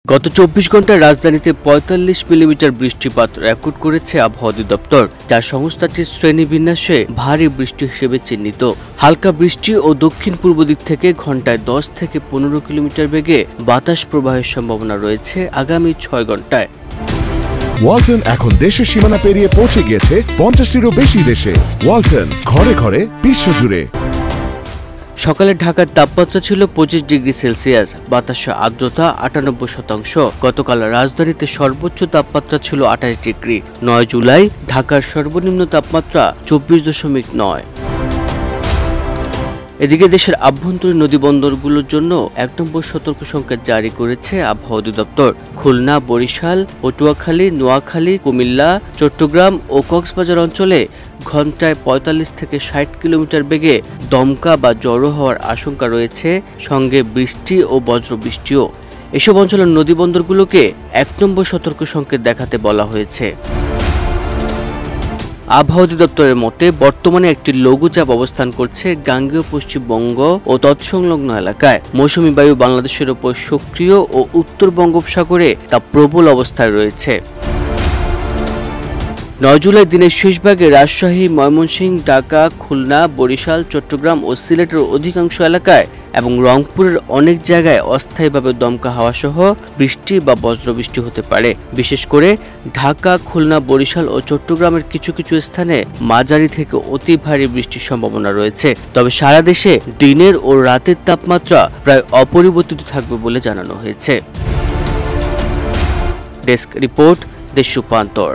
গত ২৪ ঘন্টায় রাজধানীতে ৪৫ মিলিমিটার বৃষ্টিপাত রেকর্ড করেছে আবহাওয়া অধিদপ্তর, যা সংস্থাটির শ্রেণীবিন্যাসে ভারী বৃষ্টি হিসেবে চিহ্নিত। হালকা বৃষ্টি ও দক্ষিণ পূর্ব দিক থেকে ঘন্টায় ১০ থেকে ১৫ কিলোমিটার বেগে বাতাস প্রবাহের সম্ভাবনা রয়েছে আগামী ৬ ঘন্টায়। ওয়ালটন এখন দেশের সীমানা পেরিয়ে পৌঁছে গিয়েছে ৫০টিরও বেশি দেশে। ওয়ালটন, ঘরে ঘরে বিশ্বজুড়ে। সকালে ঢাকার তাপমাত্রা ছিল ২৫ ডিগ্রি সেলসিয়াস, বাতাসে আর্দ্রতা ৯৮%। গতকাল রাজধানীতে সর্বোচ্চ তাপমাত্রা ছিল ২৮ ডিগ্রি। ৯ জুলাই ঢাকার সর্বনিম্ন তাপমাত্রা ২৪.৯। এদিকে দেশের আভ্যন্তরীণ নদীবন্দরগুলোর জন্য ১ নম্বর সতর্ক সংকেত জারি করেছে আবহাওয়া অধিদপ্তর। খুলনা, বরিশাল, পটুয়াখালী, নোয়াখালী, কুমিল্লা, চট্টগ্রাম ও কক্সবাজার অঞ্চলে ঘন্টায় ৪৫ থেকে ৬০ কিলোমিটার বেগে দমকা বা ঝড়ো হওয়ার আশঙ্কা রয়েছে, সঙ্গে বৃষ্টি ও বজ্রবৃষ্টিও। এসব অঞ্চলের নদীবন্দরগুলোকে ১ নম্বর সতর্ক সংকেত দেখাতে বলা হয়েছে। আবহাওয়া অধিদপ্তরের মতে বর্তমানে একটি লঘুচাপ অবস্থান করছে গাঙ্গেয় পশ্চিমবঙ্গ ও তৎসংলগ্ন এলাকায়। মৌসুমী বায়ু বাংলাদেশের ওপর সক্রিয় ও উত্তর বঙ্গোপসাগরে তা প্রবল অবস্থায় রয়েছে। ৯ জুলাই দিনের শেষভাগে রাজশাহী, ময়মনসিংহ, ঢাকা, খুলনা, বরিশাল, চট্টগ্রাম ও সিলেটের অধিকাংশ এলাকায় এবং রংপুরের অনেক জায়গায় অস্থায়ীভাবে দমকা হাওয়া সহ বৃষ্টি বা বজ্রবৃষ্টি হতে পারে। বিশেষ করে ঢাকা, খুলনা, বরিশাল ও চট্টগ্রামের কিছু কিছু স্থানে মাঝারি থেকে অতি ভারী বৃষ্টির সম্ভাবনা রয়েছে। তবে সারা দেশে দিনের ও রাতের তাপমাত্রা প্রায় অপরিবর্তিত থাকবে বলে জানানো হয়েছে। ডেস্ক রিপোর্ট, দেশ রূপান্তর।